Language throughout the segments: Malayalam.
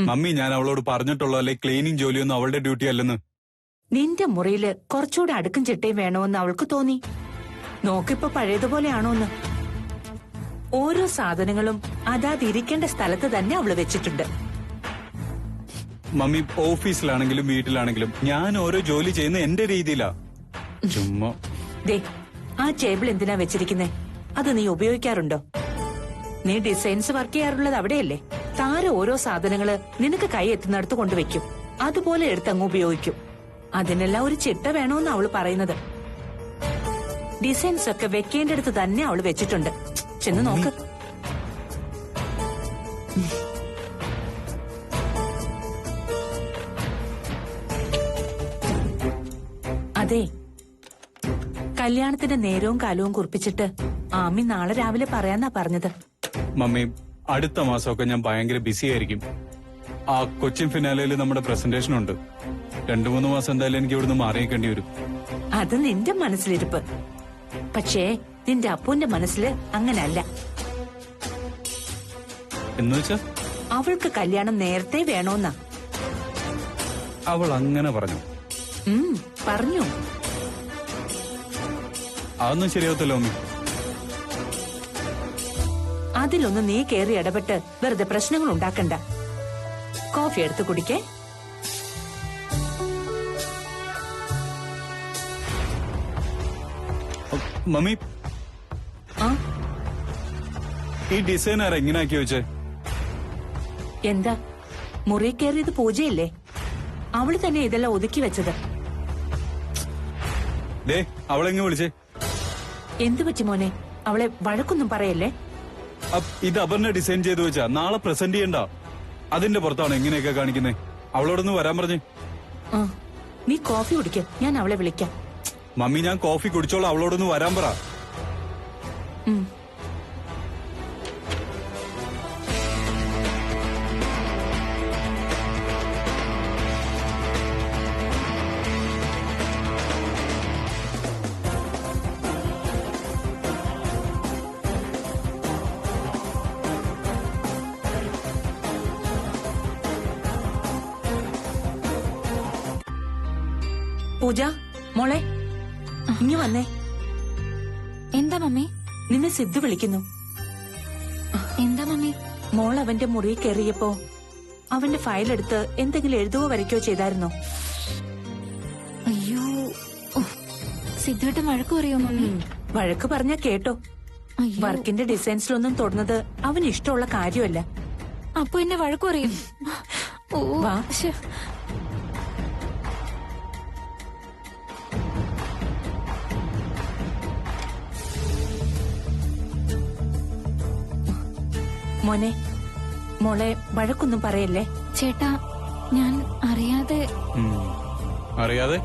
മമ്മി, ഞാൻ അവളോട് പറഞ്ഞിട്ടുള്ളതല്ലേ ക്ലീനിങ് ജോലിയൊന്നും അവളുടെ ഡ്യൂട്ടി അല്ലെന്ന്. നിന്റെ മുറിയില് കുറച്ചുകൂടെ അടുക്കും ചിട്ടയും വേണോന്ന് അവൾക്ക് തോന്നി. നോക്കിപ്പോ പഴയതുപോലെയാണോന്ന്. ഓരോ സാധനങ്ങളും അതാതിരിക്കേണ്ട സ്ഥലത്ത് തന്നെ അവള് വെച്ചിട്ടുണ്ട്. മമ്മി, ഓഫീസിലാണെങ്കിലും വീട്ടിലാണെങ്കിലും ഞാൻ ഓരോ ജോലി ചെയ്യുന്ന എന്റെ രീതിയിലാ. ചുമ്മാ. ദേ, ആ ടേബിൾ എന്തിനാ വെച്ചിരിക്കുന്നേ? അത് നീ ഉപയോഗിക്കാറുണ്ടോ? നീ ഡിസൈൻസ് വർക്ക് ചെയ്യാറുള്ളത് അവിടെയല്ലേ? താരം ഓരോ സാധനങ്ങള് നിനക്ക് കൈ എത്തുന്നിടത്ത് കൊണ്ടുവയ്ക്കും. അതുപോലെ എടുത്തങ്ങ് ഉപയോഗിക്കും. അതിനെല്ലാം ഒരു ചിട്ട വേണോന്ന് അവള് പറയുന്നത്. ഡിസൈൻസ് ഒക്കെ വെക്കേണ്ടടുത്ത് തന്നെ അവള് വെച്ചിട്ടുണ്ട്. ചെന്ന് നോക്ക്. അതെ, കല്യാണത്തിന്റെ നേരവും കാലവും കുറിപ്പിച്ചിട്ട് ആമി നാളെ രാവിലെ പറയാന്നാ പറഞ്ഞത്. മമ്മി, അടുത്ത മാസമൊക്കെ ഞാൻ ഭയങ്കര ബിസി ആയിരിക്കും. ആ കൊച്ചിൻ ഫിനാലയിൽ നമ്മുടെ പ്രസന്റേഷൻ ഉണ്ട്. 2-3 മാസം എന്തായാലും എനിക്ക് ഇവിടുന്ന് മാറിയേക്കേണ്ടി വരും. അത് നിന്റെ മനസ്സിലിരിപ്പ്. പക്ഷേ നിന്റെ അപ്പൂന്റെ മനസ്സില് അങ്ങനല്ല. എന്നുവെച്ചാ അവൾക്ക് കല്യാണം നേരത്തെ വേണോന്നാ. അവൾ അങ്ങനെ പറഞ്ഞു. പറഞ്ഞു. അതൊന്നും ശരിയാവത്തില്ല മമ്മി. അതിലൊന്നും നീ കേറി ഇടപെട്ട് വെറുതെ പ്രശ്നങ്ങൾ ഉണ്ടാക്കണ്ട. കോഫി എടുത്ത് കുടിക്കേ. മമ്മി, ഈ ഡിസൈനർ എങ്ങനെ ആക്കി വെച്ചേ? എന്താ, മുറി കയറിയത് പൂജയില്ലേ? അവള് തന്നെ ഇതെല്ലാം ഒതുക്കി വെച്ചത്. ദേ, അവളെങ്ങനെ വിളിച്ചേ? എന്തു പറ്റി മോനെ? അവളെ വഴക്കൊന്നും പറയല്ലേ. ഇത് അപർണ ഡിസൈൻ ചെയ്തു വെച്ചാ നാളെ പ്രസന്റ് ചെയ്യണ്ട. അതിന്റെ പുറത്താണ് എങ്ങനെയൊക്കെ കാണിക്കുന്നേ. അവളോടൊന്ന് വരാൻ പറഞ്ഞേ. നീ കോഫി കുടിക്ക, ഞാൻ അവളെ വിളിക്കാം. മമ്മി, ഞാൻ കോഫി കുടിച്ചോളാം. അവളോടൊന്ന് വരാൻ പറ. പൂജ മോളെ, ഇനി വന്നേ. എന്താ മമ്മി? നിന്നെ സിദ്ധു വിളിക്കുന്നു. എന്താ മമ്മി? മോൾ അവന്റെ മുറിയിൽ കയറിയപ്പോ അവന്റെ ഫയലെടുത്ത് എന്തെങ്കിലും എഴുതുകയോ വരയ്ക്കോ ചെയ്തായിരുന്നോ? അയ്യോ, സിദ്ധുവേട്ടൻ വഴക്ക് പറയോ മമ്മി? വഴക്ക് പറഞ്ഞാ കേട്ടോ. വർക്കിന്റെ ഡിസൈൻസിലൊന്നും തൊടുന്നത് അവന് ഇഷ്ടമുള്ള കാര്യമല്ല. അപ്പൊ എന്നെ വഴക്ക് പറയും. വാ. മോനെ, മോളെ വഴക്കൊന്നും പറയല്ലേ. ചേട്ടാ, ഞാൻ അറിയാതെ. അറിയാതെ?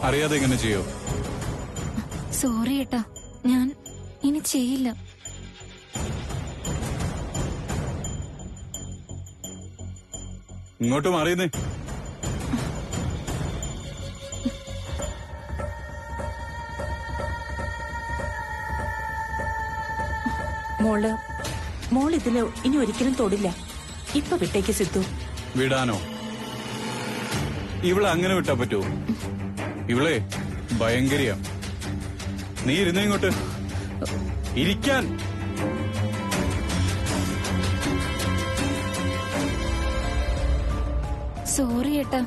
അറിയാതെ എങ്ങനെ ചെയ്യോ? സോറി ഏട്ടാ, ഞാൻ ഇനി ചെയ്യില്ല. ഇങ്ങോട്ട് മാറിയുന്നേ. മോൾ ഇതില് ഇനി ഒരിക്കലും തൊടില്ല. ഇപ്പൊ വിട്ടേക്ക് സിദ്ധു. വിടാനോ? ഇവളെ അങ്ങനെ വിട്ടാ പറ്റുമോ? ഇവളെ ഭയങ്കരിയാ. നീ ഇരുന്നേ ഇങ്ങോട്ട്. ഇരിക്കാൻ. സോറി ഏട്ടാ,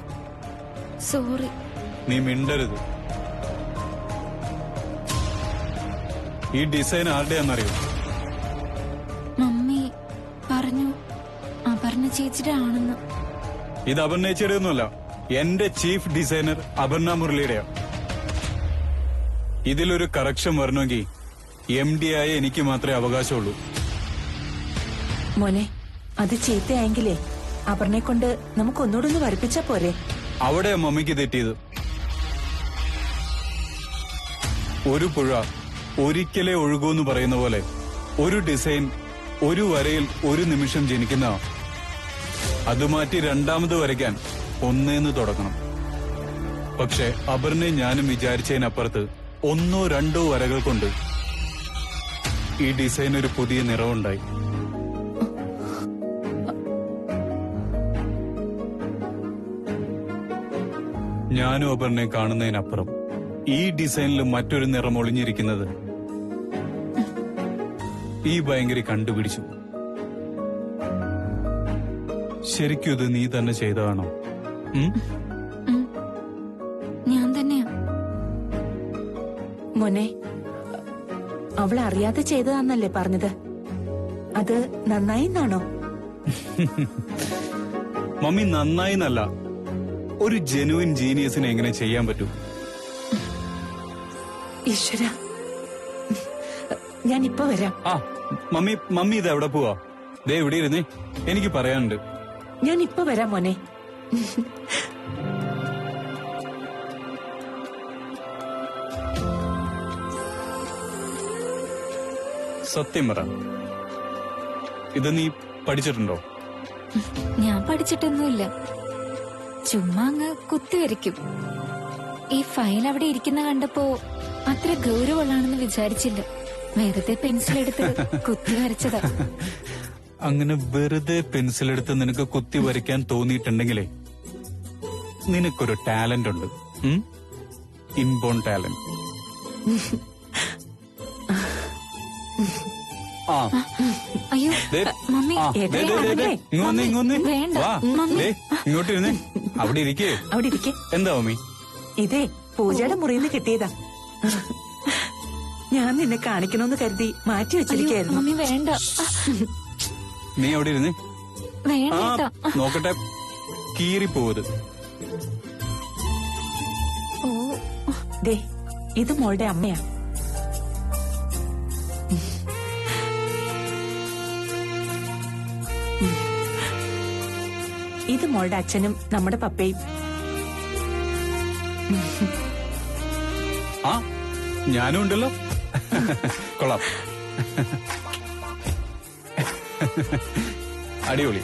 സോറി. നീ മിണ്ടരുത്. ഈ ഡിസൈൻ ആരുടെയാണെന്നറിയോ? മമ്മി പറഞ്ഞു അപർണ ചേച്ചിയുടെ ആണെന്ന്. ഇത് അപർണ ചേച്ചിയുടെ ഒന്നുമല്ല, എന്റെ ചീഫ് ഡിസൈനർ അപർണ മുരളിയുടെയാ. ഇതിലൊരു കറക്ഷൻ വരണമെങ്കിൽ MD ആയ എനിക്ക് മാത്രമേ അവകാശമുള്ളൂ. മോനെ, അത് ചീത്തയായെങ്കിലേ അപർണയെ കൊണ്ട് നമുക്ക് ഒന്നുകൂടെ ഒന്ന് വരപ്പിച്ചാ പോരെ? അവിടെ മമ്മിക്ക് തെറ്റിയത്. ഒരു പുഴ ഒരിക്കലേ ഒഴുകൂന്ന് പറയുന്ന പോലെ ഒരു ഡിസൈൻ ഒരു വരയിൽ ഒരു നിമിഷം ജനിക്കുന്ന, അത് മാറ്റി രണ്ടാമത് വരയ്ക്കാൻ ഒന്നേന്ന് തുടങ്ങണം. പക്ഷെ അപർണയും ഞാനും വിചാരിച്ചതിനപ്പുറത്ത് 1-2 വരകൾ കൊണ്ട് ഈ ഡിസൈൻ ഒരു പുതിയ നിറവുണ്ടായി. ഞാനും അപർണയെ കാണുന്നതിനപ്പുറം ഈ ഡിസൈനിൽ മറ്റൊരു നിറം ഒളിഞ്ഞിരിക്കുന്നത് ഈ ഭയങ്കര കണ്ടുപിടിച്ചു. ശരിക്കും ഇത് നീ തന്നെ ചെയ്തതാണോ? ഞാൻ തന്നെയാ. മോനെ, അവൾ അറിയാതെ ചെയ്തതാന്നല്ലേ പറഞ്ഞത്? അത് നന്നായി എന്നാണോ? മമ്മി നന്നായി എന്നല്ല, ഒരു ജെനുവിൻ ജീനിയസിനെ എങ്ങനെ ചെയ്യാൻ പറ്റും? ഈശ്വര, ഞാൻ ഇപ്പൊ വരാം. ആ മമ്മി ഇത് എവിടെ പോവാ? ദേ ഇവിടെ ഇരുന്നേ, എനിക്ക് പറയാനുണ്ട്. ഞാൻ ഇപ്പൊ വരാം മോനെ. സത്യം പറ, ഇത് നീ പഠിച്ചിട്ടുണ്ടോ? ഞാൻ പഠിച്ചിട്ടൊന്നുമില്ല. ചുമ്മാ അങ്ങ് കുത്തിവരയ്ക്കും. ഈ ഫയൽ അവിടെ ഇരിക്കുന്ന കണ്ടപ്പോ അത്ര ഗൗരവമുള്ളാണെന്ന് വിചാരിച്ചില്ല. വെറുതെ പെൻസിലെടുത്ത് കുത്തി വരച്ചതാ. അങ്ങനെ വെറുതെ പെൻസിലെടുത്ത് നിനക്ക് കുത്തി വരയ്ക്കാൻ തോന്നിയിട്ടുണ്ടെങ്കിലേ നിനക്കൊരു ടാലന്റ് ഉണ്ട്. Inborn talent. ആ അയ്യോ ദേ, മമ്മി, ആ, ദേ, ദേ, ദേ, ദേ, ഇങ്ങൊന്ന് വേണ്ട. വാ, മമ്മി. ദേ, ഇങ്ങോട്ട് ഇരുന്നേ. അവിടെ ഇരിക്കേ. അവിടെ ഇരിക്കെ. എന്താ മമ്മി? ഇതേ പൂജയുടെ മുറിയിന്ന് കിട്ടിയതാ. ഞാൻ നിന്നെ കാണിക്കണമെന്ന് കരുതി മാറ്റി അയ്യോ, വെച്ചിരിക്കായിരുന്നു. മമ്മി വേണ്ട. നീ അവിടെ ഇരുന്നേ. ആ വേണ്ട. നോക്കട്ടെ, കീറിപ്പോവത്. ഓ, ദേ, ഇത് മോളുടെ അമ്മയാ. ഇത് മോളുടെ അച്ഛനും നമ്മുടെ പപ്പയും. ആ ഞാനും ഉണ്ടല്ലോ. കൊള്ളാം. അടിപൊളി.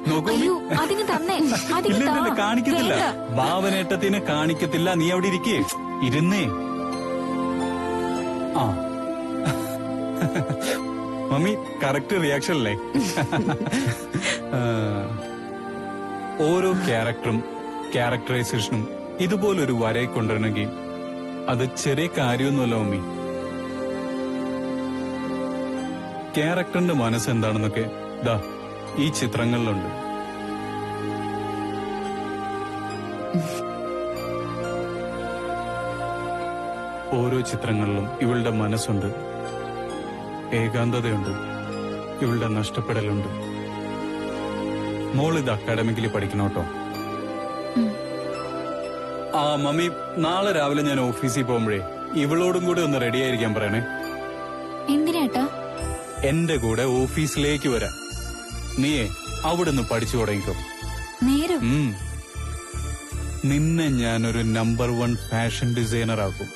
നോക്കൂ, അയ്യോ അതിന് തന്നെ. ഇല്ല കാണിക്കത്തില്ല. ഭാവനേട്ടത്തിനെ കാണിക്കത്തില്ല. നീ അവിടെ ഇരിക്കേ. ഇരുന്നേ. ആ മമ്മി കറക്റ്റ് റിയാക്ഷൻ അല്ലേ? ഓരോ ക്യാരക്ടറും ക്യാരക്ടറൈസേഷനും ഇതുപോലൊരു വരയെ കൊണ്ടുവരണമെങ്കിൽ അത് ചെറിയ കാര്യമൊന്നുമല്ല മമ്മി. ക്യാരക്ടറിന്റെ മനസ്സെന്താണെന്നൊക്കെ ദാ ഈ ചിത്രങ്ങളിലുണ്ട്. ഓരോ ചിത്രങ്ങളിലും ഇവളുടെ മനസ്സുണ്ട്, ഏകാന്തതയുണ്ട്, ഇവളുടെ നഷ്ടപ്പെടലുണ്ട്. മോളിത് അക്കാഡമിക്കലി പഠിക്കണോട്ടോ. ആ മമ്മി, നാളെ രാവിലെ ഞാൻ ഓഫീസിൽ പോകുമ്പോഴേ ഇവളോടും കൂടെ ഒന്ന് റെഡി ആയിരിക്കാൻ പറയണേ. എന്തിനാട്ടാ? എന്റെ കൂടെ ഓഫീസിലേക്ക് വരാൻ. നീയേ അവിടുന്ന് പഠിച്ചു തുടങ്ങിക്കോ. നേരം നിന്നെ ഞാനൊരു നമ്പർ 1 ഫാഷൻ ഡിസൈനർ ആക്കും.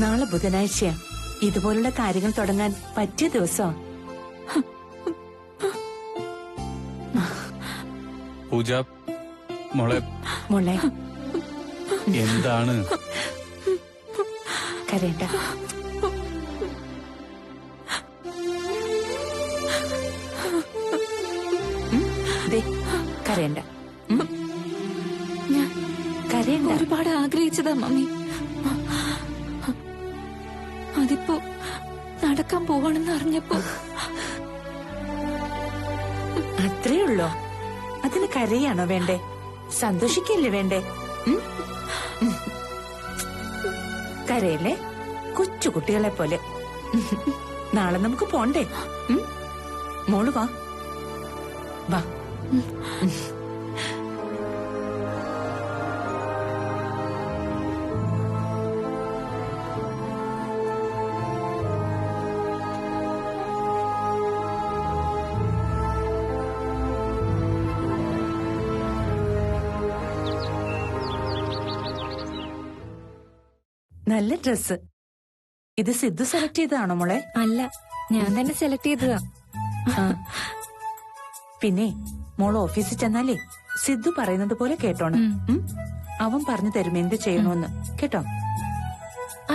നാളെ ബുധനാഴ്ചയാ. ഇതുപോലുള്ള കാര്യങ്ങൾ തുടങ്ങാൻ പറ്റിയ ദിവസമാ. പൂജ മോളെ, മോളെ എന്താണ്? കരയണ്ട. ദേ, കരയണ്ട. ഞാൻ കരയണ്ട. ഒരുപാട് ആഗ്രഹിച്ചതാ മമ്മി. അതിപ്പോ നടക്കാൻ പോവാണെന്ന് അറിഞ്ഞപ്പോ അത്രേ ഉള്ളോ? അതിന് കരയാണോ വേണ്ടേ? സന്തോഷിക്കല്ലേ വേണ്ടേ? കരയല്ലേ, കൊച്ചു കുട്ടികളെ പോലെ. നാളെ നമുക്ക് പോണ്ടേ? മോള് വാ വാ. നല്ല ഡ്രസ്. ഇത് സിദ്ധു സെലക്ട് ചെയ്തതാണോ മോളെ? അല്ല, ഞാൻ തന്നെ സെലക്ട് ചെയ്തതാ. ആ. പിന്നെ മോൾ ഓഫീസിൽ ചെന്നാലേ സിദ്ധു പറയുന്നത് പോലെ കേട്ടോണം. അവൻ പറഞ്ഞു തരും എന്ത് ചെയ്യണോന്ന്, കേട്ടോ?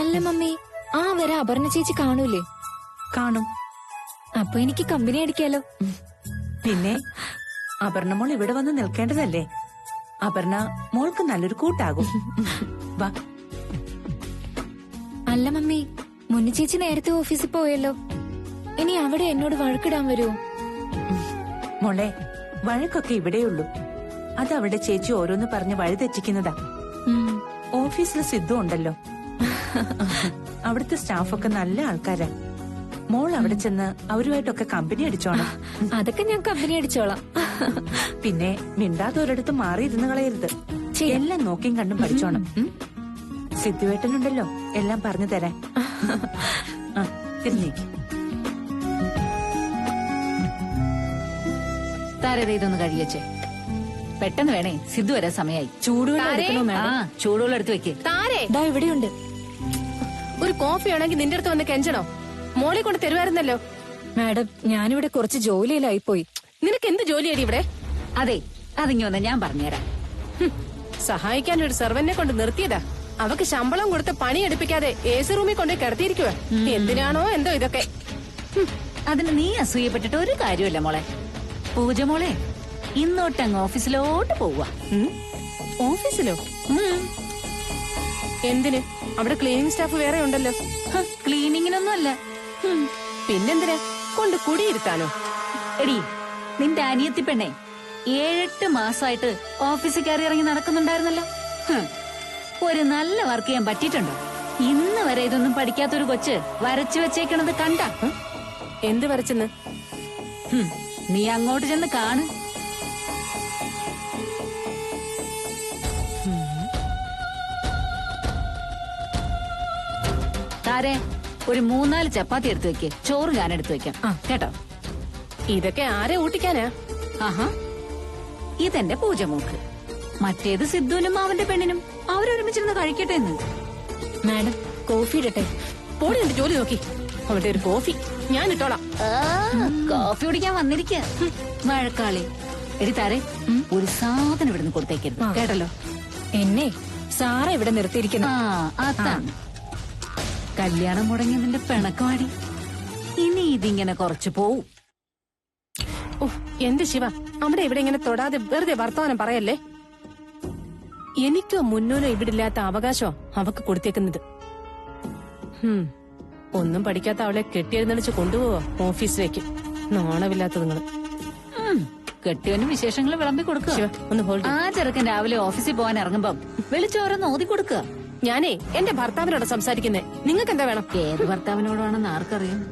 അല്ല മമ്മി, ആ വരെ അപർണ ചേച്ചി കാണൂലേ? കാണും. അപ്പൊ എനിക്ക് കമ്പനി അടിക്കാലോ. പിന്നെ അപർണ മോൾ ഇവിടെ വന്ന് നിൽക്കേണ്ടതല്ലേ? അപർണ മോൾക്ക് നല്ലൊരു കൂട്ടാകും. വാ. അല്ല മമ്മി, മുന്നു ചേച്ചി നേരത്തെ ഓഫീസിൽ പോയല്ലോ. ഇനി അവിടെ എന്നോട് വഴക്കിടാൻ വരുമോ? മോളെ, വഴക്കൊക്കെ ഇവിടെയുള്ളൂ. അത് അവിടെ ചേച്ചി ഓരോന്ന് പറഞ്ഞ് വഴി തെറ്റിക്കുന്നതാ. ഓഫീസിൽ സിദ്ധു ഉണ്ടല്ലോ. അവിടുത്തെ സ്റ്റാഫൊക്കെ നല്ല ആൾക്കാരാ. മോൾ അവിടെ ചെന്ന് അവരുമായിട്ടൊക്കെ കമ്പനി അടിച്ചോണം. അതൊക്കെ ഞാൻ കമ്പനി അടിച്ചോളാം. പിന്നെ മിണ്ടാതെ ഒരിടത്ത് മാറിയിരുന്ന് കളയരുത്. എല്ലാം നോക്കിയും കണ്ടും പഠിച്ചോണം. സിദ്ധുവേട്ടനുണ്ടല്ലോ എല്ലാം പറഞ്ഞു തരാൻ. തിരിഞ്ഞേക്ക്. താരത ഇതൊന്ന് കഴിയച്ചേ. പെട്ടെന്ന് വേണേ, സിദ്ധു വരാൻ സമയായി. ചൂടുവെള്ളം എടുക്കണോ മാഡം? ചൂടുവെള്ളം എടുത്ത് വെക്ക്. താരേ, ദാ ഇവിടെയുണ്ട്. ഒരു കോഫി ആണെങ്കിൽ നിന്റെ അടുത്ത് വന്ന് കെഞ്ചണോ? മോളെ കൊണ്ട് തരുമായിരുന്നല്ലോ. മാഡം, ഞാനിവിടെ കുറച്ച് ജോലിയിലായി പോയി. നിനക്ക് എന്ത് ജോലിയാടി ഇവിടെ? അതെ, അതിങ്ങി വന്ന് ഞാൻ പറഞ്ഞുതരാം. സഹായിക്കാൻ ഒരു സെർവന്റിനെ കൊണ്ട് നിർത്തിയതാ. അവക്ക് ശമ്പളം കൊടുത്ത് പണി എടുപ്പിക്കാതെ AC റൂമിൽ കൊണ്ട് കിടത്തിയിരിക്കുക. എന്തിനാണോ എന്തോ ഇതൊക്കെ. അതിന് നീ അസൂയപ്പെട്ടിട്ട് ഒരു കാര്യമില്ല മോളെ. പൂജ മോളെ, ഇന്നോട്ടങ്ങ് ഓഫീസിലോട്ട് പോവുക. ഓഫീസിലോ? എന്തിന്? അവിടെ ക്ലീനിങ് സ്റ്റാഫ് വേറെ ഉണ്ടല്ലോ. ക്ലീനിങ്ങിനൊന്നും അല്ല. പിന്നെന്തിനാ? കൊണ്ട് കുടിയിരുത്താനോ? എടി, നിന്റെ അനിയത്തി പെണ്ണെ 7-8 മാസമായിട്ട് ഓഫീസിൽ കയറി ഇറങ്ങി നടക്കുന്നുണ്ടായിരുന്നല്ലോ. ഒരു നല്ല വർക്ക് ചെയ്യാൻ പറ്റിയിട്ടുണ്ടോ? ഇന്ന് വരെ ഇതൊന്നും പഠിക്കാത്തൊരു കൊച്ച് വരച്ചു വെച്ചേക്കണത് കണ്ട. എന്ത് വരച്ചെന്ന്? നീ അങ്ങോട്ട് ചെന്ന് കാണ്. താരെ, ഒരു 3-4 ചപ്പാത്തി എടുത്തു വെക്ക്. ചോറ് ഞാൻ എടുത്തു വെക്കാം കേട്ടോ. ഇതൊക്കെ ആരെ ഊട്ടിക്കാനാ? ആഹാ, ഇതെന്റെ പൂജമോക്ക്. മറ്റേത് സിദ്ധുവിനും അവന്റെ പെണ്ണിനും. അവരൊരുമിച്ചിരുന്ന് കഴിക്കട്ടെ എന്ന്. മാഡം, കോഫി ഇടട്ടെ? പോടി, എന്റെ ജോലി നോക്കി. അവന്റെ ഒരു കോഫി ഞാൻ ഇട്ടോളാം. കോഫി കുടിക്കാൻ വന്നിരിക്ക മഴക്കാളി. എടി താരെ, ഒരു സാധനം ഇവിടുന്ന് കൊടുത്തേക്കരുത് കേട്ടല്ലോ. എന്നെ സാറ ഇവിടെ നിർത്തിയിരിക്കുന്നു. അതാണ് കല്യാണം മുടങ്ങി നിന്റെ പിണക്കമാടി. ഇനി ഇതിങ്ങനെ കുറച്ചു പോവും. എന്റെ ശിവ, അവിടെ ഇവിടെ ഇങ്ങനെ തൊടാതെ വെറുതെ വർത്തമാനം പറയല്ലേ. എനിക്കോ മുന്നോനോ ഇവിടില്ലാത്ത അവകാശോ അവക്ക് കൊടുത്തേക്കുന്നത്. ഒന്നും പഠിക്കാത്ത അവളെ കെട്ടിയെഴുന്നള്ളിച്ച് കൊണ്ടുപോവോ ഓഫീസിലേക്ക്? നാണമില്ലാത്ത നിങ്ങള്. കെട്ടിയവനും വിശേഷങ്ങൾ വിളമ്പി കൊടുക്കുക. ശിവ, ഒന്ന് ഹോൾഡ്. ആ ചെറുക്കൻ രാവിലെ ഓഫീസിൽ പോകാൻ ഇറങ്ങുമ്പം വിളിച്ചോരോന്ന് ഓതി കൊടുക്കുക. ഞാനേ എന്റെ ഭർത്താവിനോട് സംസാരിക്കുന്നേ. നിങ്ങൾക്ക് എന്താ വേണം? ഏത് ഭർത്താവിനോടാണെന്ന് ആർക്കറിയാം.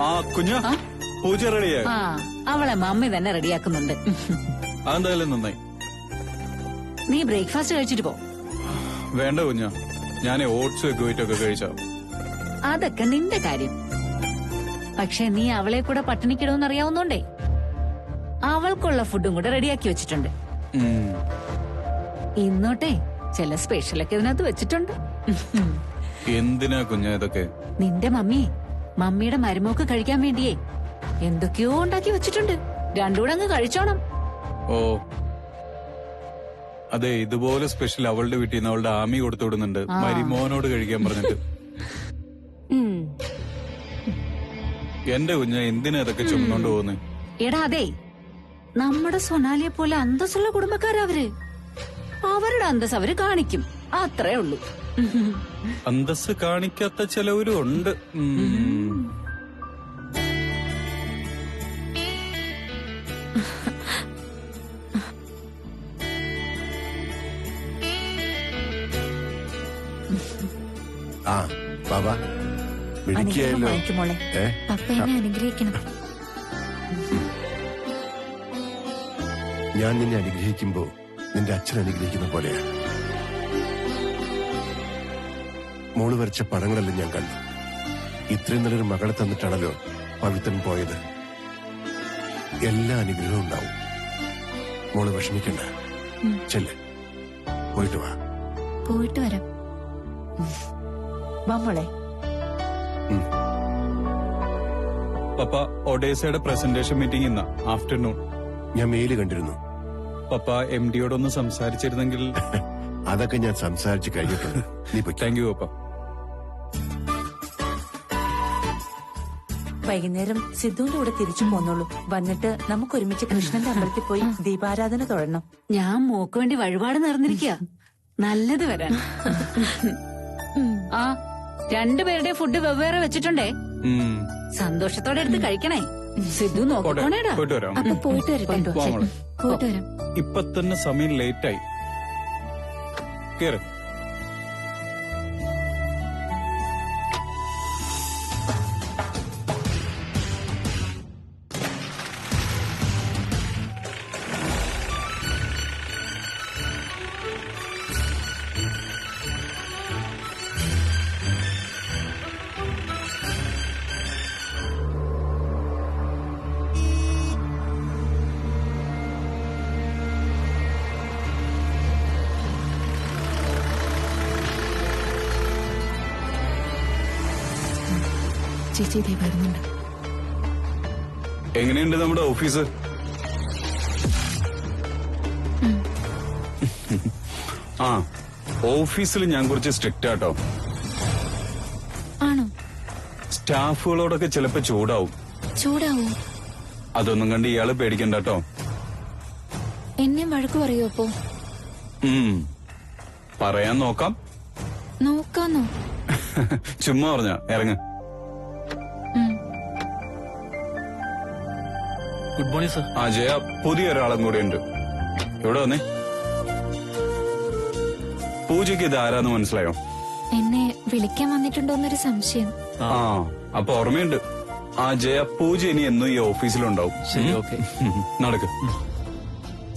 ആ കുഞ്ഞ പൂജ റെഡിയായി. അവളെ മമ്മി തന്നെ റെഡിയാക്കുന്നുണ്ട്. അതെന്തായാലും നന്നായി. നീ ബ്രേക്ക്ഫാസ്റ്റ് കഴിച്ചിട്ട് പോ. വേണ്ട കുഞ്ഞ, ഞാൻ ഓട്സ് എഗ്ഗുവൈറ്റൊക്കെ കഴിച്ചോ. അതൊക്കെ നിന്റെ കാര്യം. പക്ഷെ നീ അവളെ കൂടെ പട്ടിണിക്കിടുമെന്ന് അറിയാവുന്നോണ്ടേ അവൾക്കുള്ള ഫുഡും കൂടെ റെഡിയാക്കി വെച്ചിട്ടുണ്ട്. ഇന്നോട്ടെ ചില സ്പെഷ്യലൊക്കെ ഇതിനകത്ത് വെച്ചിട്ടുണ്ട്. എന്തിനാ കുഞ്ഞ ഇതൊക്കെ? നിന്റെ മമ്മിയുടെ മരുമോക്ക് കഴിക്കാൻ വേണ്ടിയേ എന്തൊക്കെയോ ഉണ്ടാക്കി വെച്ചിട്ടുണ്ട്. രണ്ടുകൂടെ അങ്ങ് കഴിച്ചോണം. ഓ അതെ, ഇതുപോലെ സ്പെഷ്യൽ അവളുടെ വീട്ടിൽ നിന്ന് അവളുടെ ആമി കൊടുത്തു വിടുന്നുണ്ട് മരിമോനോട് കഴിക്കാൻ പറഞ്ഞിട്ട്. എന്റെ കുഞ്ഞ എന്തിനാ ഇതൊക്കെ ചുമന്നോണ്ട് പോകുന്നേ? എടാ അതെ, നമ്മുടെ സൊനാലിയെ പോലെ അന്തസ്സുള്ള കുടുംബക്കാരവര്. അവരുടെ അന്തസ് അവര് കാണിക്കും, അത്രേ ഉള്ളൂ. അന്തസ് കാണിക്കാത്ത ചിലവരും ഉണ്ട്. ആ ബാബാ, അനുഗ്രഹം വാങ്ങിക്കും മോളെ. പപ്പ എന്നെ അനുഗ്രഹിക്കണം. ഞാൻ നിന്നെ അനുഗ്രഹിക്കുമ്പോ നിന്റെ അച്ഛൻ അനുഗ്രഹിക്കുന്ന പോലെയാ. മോള് വരച്ച പടങ്ങളെല്ലാം ഞാൻ കണ്ടു. ഇത്രയും നല്ലൊരു മകളെ തന്നിട്ടാണല്ലോ പവിത്രൻ പോയത്. എല്ലാ അനുഗ്രഹവും ഉണ്ടാവും. മോള് വിഷമിക്കണ്ട. ചെല്ല്, പോയിട്ട് വാ. പോയിട്ട് വരാം. വാ മോളെ. പപ്പ ഒഡേസയുടെ പ്രസന്റേഷൻ മീറ്റിംഗ് ഇന്ന ആഫ്റ്റർനൂൺ. ഞാൻ മെയില് കണ്ടിരുന്നു. പപ്പ MD-യോടൊന്ന് സംസാരിച്ചിരുന്നെങ്കിൽ. അതൊക്കെ ഞാൻ സംസാരിച്ച് കഴിഞ്ഞിട്ടുണ്ട്. നീ പോയി. താങ്ക് യു പപ്പ. വൈകുന്നേരം സിദ്ധുവിന്റെ കൂടെ തിരിച്ചു പോന്നോളൂ. വന്നിട്ട് നമുക്ക് ഒരുമിച്ച് കൃഷ്ണന്റെ അമ്പലത്തിൽ പോയി ദീപാരാധന തൊഴണം. ഞാൻ മോക്ക് വേണ്ടി വഴിപാട് നേർന്നിരിക്കുക. നല്ലത് വരാൻ. ആ, രണ്ടുപേരുടെ ഫുഡ് വെവ്വേറെ വെച്ചിട്ടുണ്ടേ. സന്തോഷത്തോടെ എടുത്ത് കഴിക്കണേ. സിദ്ധു നോക്കണേടാ. പോയിട്ട് വരാം. അപ്പൊ പോയിട്ട് വരട്ടെ. വാ മോളെ. പോയിട്ട് വരാം. ഇപ്പൊ തന്നെ സമയം ലേറ്റായി. കേറ്. ചേച്ചി ഇതേ വരുന്നുണ്ട്. എങ്ങനെയുണ്ട് നമ്മുടെ ഓഫീസ്? ആ, ഓഫീസിൽ ഞാൻ കുറച്ച് സ്ട്രിക്റ്റ് ആട്ടോ. ആണോ? സ്റ്റാഫുകളോടൊക്കെ ചിലപ്പോ ചൂടാവും. ചൂടാവോ? അതൊന്നും കണ്ട് ഇയാള് പേടിക്കണ്ട കേട്ടോ. എന്നെ വഴക്ക് പറയോ അപ്പോ? പറയാൻ നോക്കാം. നോക്കാന്നോ? ചുമ്മാ പറഞ്ഞ ഇറങ്ങ. Good morning sir. ആ ജയ, പുതിയ ഒരാളും കൂടെ ഉണ്ട്. എവിടെ വന്നേ? പൂജയ്ക്ക് ഇത് ആരാന്ന് മനസ്സിലായോ? എന്നെ വിളിക്കാൻ വന്നിട്ടുണ്ടോന്നൊരു സംശയം. ആ, അപ്പൊ ഓർമ്മയുണ്ട്. ആ ജയ, പൂജ ഇനി എന്നും ഈ ഓഫീസിലുണ്ടാവും. ശരി, ഓക്കെ. നടക്ക്.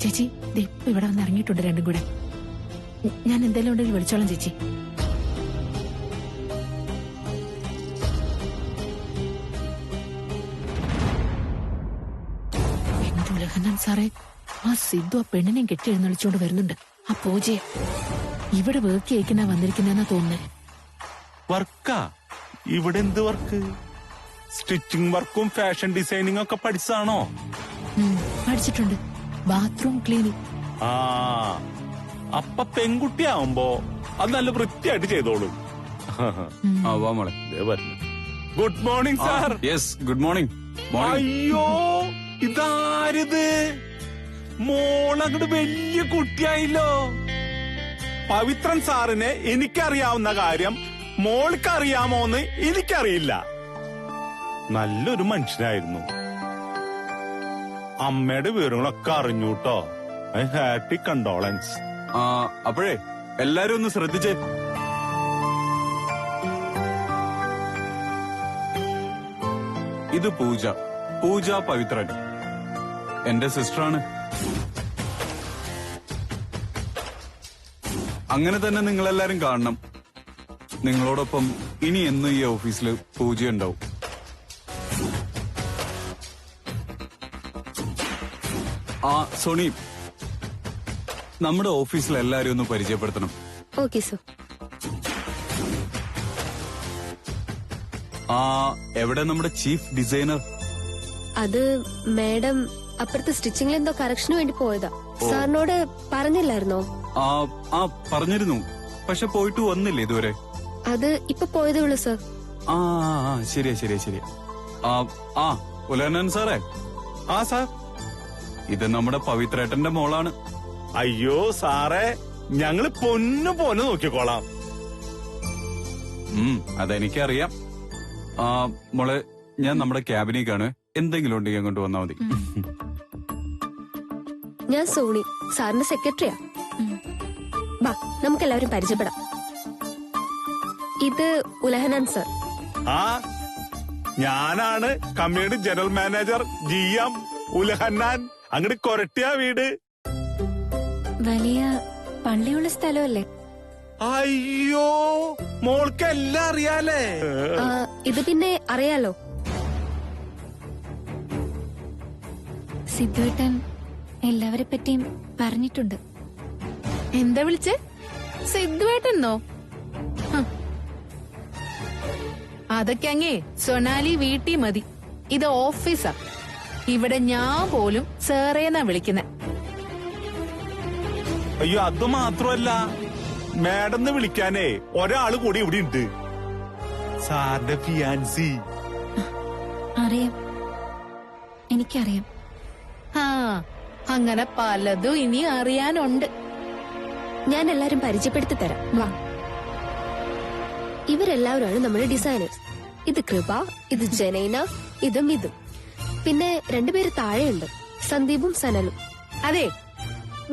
ചേച്ചി ദേ ഇപ്പൊ ഇവിടെ വന്ന് ഇറങ്ങിയിട്ടുണ്ട് രണ്ടും കൂടെ. ഞാൻ എന്തെങ്കിലും ഉണ്ടെങ്കിൽ വിളിച്ചോളാം ചേച്ചി. എന്റെ ഉലഹന്നാൻ സാറേ, ആ സിദ്ധു ആ പെണ്ണിനെ കെട്ടി എഴുന്നള്ളിച്ചോണ്ട് വരുന്നുണ്ട്. ആ പൂജയെ ഇവിടെ വർക്ക് ചെയ്യിക്കുന്ന വന്നിരിക്കുന്നെന്നാ തോന്നുന്നേ. വർക്കാ? ഇവിടെ എന്ത് വർക്ക്? സ്റ്റിച്ചിങ് വർക്കും ഫാഷൻ ഡിസൈനിങ് ഒക്കെ പഠിച്ചാണോ? പഠിച്ചിട്ടുണ്ട്. Bathroom cleaning. ആ, അപ്പൊ പെൺകുട്ടിയാവുമ്പോ അത് നല്ല വൃത്തിയായിട്ട് ചെയ്തോളും. ആ, വാ മോളെ. Good morning sir. Yes, good morning. Morning. അയ്യോ, ഇതാരിത്? മോളങ്ങട് വലിയ കുട്ടിയായില്ലോ. പവിത്രൻ സാറിനെ എനിക്കറിയാവുന്ന കാര്യം മോൾക്കറിയാമോന്ന് എനിക്കറിയില്ല. നല്ലൊരു മനുഷ്യനായിരുന്നു. അമ്മയുടെ വിവരങ്ങളൊക്കെ അറിഞ്ഞൂട്ടോ. I happy condolence. ആ, അപ്പോഴേ എല്ലാരും ഒന്ന് ശ്രദ്ധിച്ചേ. ഇത് പൂജ. പൂജ പവിത്രൻ എന്റെ സിസ്റ്ററാണ്. അങ്ങനെ തന്നെ നിങ്ങളെല്ലാരും കാണണം. നിങ്ങളോടൊപ്പം ഇനി എന്നും ഈ ഓഫീസിൽ പൂജ ഉണ്ടാവും. ആ, സോണി, നമ്മുടെ ഓഫീസിൽ എല്ലാരും ഒന്ന് പരിചയപ്പെടുത്തണം. Okay sir. ആ, എവിടെ നമ്മുടെ ചീഫ് ഡിസൈനർ? അത് മാഡം അപ്പുറത്തെ സ്റ്റിച്ചിങ്ങിൽ എന്തോ കറക്ഷന് വേണ്ടി പോയതാ. സാറിനോട് പറഞ്ഞില്ലായിരുന്നോ? ആ, പറഞ്ഞിരുന്നു. പക്ഷെ പോയിട്ട് വന്നില്ലേ ഇതുവരെ? അത് ഇപ്പൊ പോയതേ ഉള്ളൂ സർ. ആ, ശരിയാ. ആ, ഉലഹന്നാൻ സാറേ. ആ സാർ. ഇത് നമ്മുടെ പവിത്രേട്ടന്റെ മോളാണ്. അയ്യോ സാറേ, ഞങ്ങള് പൊന്നു പോലെ നോക്കിക്കോളാം. അതെനിക്കറിയാം. ആ, മോളെ, ഞാൻ നമ്മുടെ ക്യാബിനേക്കാണ്. എന്തെങ്കിലും ഉണ്ടെങ്കിൽ അങ്ങോട്ട് വന്നാൽ മതി. ഞാൻ സോണി, സാറിന്റെ സെക്രട്ടറിയാ. ബാ, നമുക്കെല്ലാവരും പരിചയപ്പെടാം. ഇത് ഉലഹനാൻ സർ. ആ, ഞാനാണ് കമ്പനിയുടെ ജനറൽ മാനേജർ GM ഉലഹന്നാൻ. അങ്ങോട്ട് കൊരട്ടിയ വീട്. വലിയ പള്ളിയുള്ള സ്ഥലമല്ലേ? അയ്യോ, മോൾക്ക് എല്ലാം അറിയാലേ. ഇത് പിന്നെ അറിയാലോ. സിദ്ധുവേട്ടൻ എല്ലാവരെ പറ്റിയും പറഞ്ഞിട്ടുണ്ട്. എന്താ വിളിച്ചേ? സിദ്ധുവേട്ടെന്നോ? അതൊക്കെ അങ്ങേ സൊനാലി വീട്ടി മതി. ഇത് ഓഫീസാ. ഇവിടെ ഞാൻ പോലും സാറേന്നാ വിളിക്കുന്നെ. അയ്യോ, അത് മാത്രമല്ല, മാഡം വിളിക്കാനേ ഒരാള് കൂടി ഇവിടെ ഉണ്ട്. സാറിന്റെ ഫിയാൻസി. അറിയാം, എനിക്കറിയാം. ആ അങ്ങനെ പലതും ഇനി അറിയാനുണ്ട്. ഞാൻ എല്ലാരും പരിചയപ്പെടുത്തി തരാം, വാ. ഇവരെല്ലാവരുമാണ് നമ്മുടെ ഡിസൈനേഴ്സ്. ഇത് കൃപ, ഇത് ജനൈന, ഇത് മിഥുൻ. പിന്നെ രണ്ടുപേര് താഴെയുണ്ട്, സന്ദീപും സനലും. അതെ,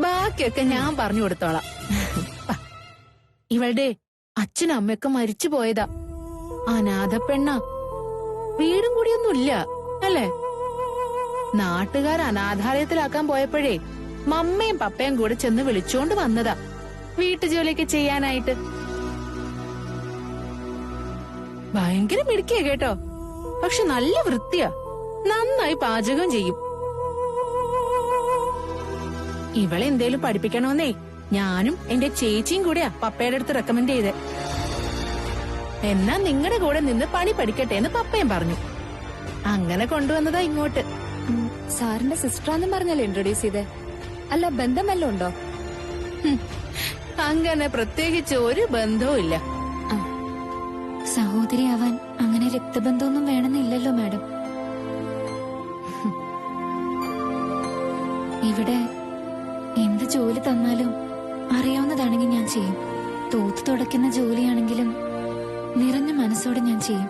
ബാക്കിയൊക്കെ ഞാൻ പറഞ്ഞു കൊടുത്തോളാം. ഇവളുടെ അച്ഛനും അമ്മയൊക്കെ മരിച്ചു പോയതാ. അനാഥ പെണ്ണ, വീടും കൂടിയൊന്നുമില്ല അല്ലേ. നാട്ടുകാർ അനാഥാലയത്തിലാക്കാൻ പോയപ്പോഴേ മമ്മയും പപ്പയും കൂടെ ചെന്ന് വിളിച്ചോണ്ട് വന്നതാ വീട്ടുജോലിയൊക്കെ ചെയ്യാനായിട്ട്. ഭയങ്കര മിടുക്കിയ കേട്ടോ, പക്ഷെ നല്ല വൃത്തിയാ, നന്നായി പാചകം ചെയ്യും. ഇവളെ എന്തേലും പഠിപ്പിക്കണോന്നേ ഞാനും എന്റെ ചേച്ചിയും കൂടെയാ പപ്പയുടെ അടുത്ത് റെക്കമെൻഡ് ചെയ്തേ. എന്നാ നിങ്ങളുടെ കൂടെ നിന്ന് പണി പഠിക്കട്ടെ എന്ന് പപ്പയും പറഞ്ഞു. അങ്ങനെ കൊണ്ടുവന്നതാ ഇങ്ങോട്ട്. സാറിന്റെ സിസ്റ്ററാന്നും പറഞ്ഞല്ലേ ഇൻട്രൊഡ്യൂസ് ചെയ്തേ? അല്ല, ബന്ധം വല്ലതും ഉണ്ടോ? അങ്ങനെ പ്രത്യേകിച്ച് ഒരു ബന്ധവും ഇല്ല. സഹോദരിയാവാൻ അങ്ങനെ രക്തബന്ധമൊന്നും വേണമെന്നില്ലല്ലോ മാഡം. ഇവിടെ എന്ത് ജോലി തന്നാലും അറിയാവുന്നതാണെങ്കിൽ ഞാൻ ചെയ്യും. തോത്തു തുടയ്ക്കുന്ന ജോലിയാണെങ്കിലും നിറഞ്ഞ മനസ്സോടെ ഞാൻ ചെയ്യും.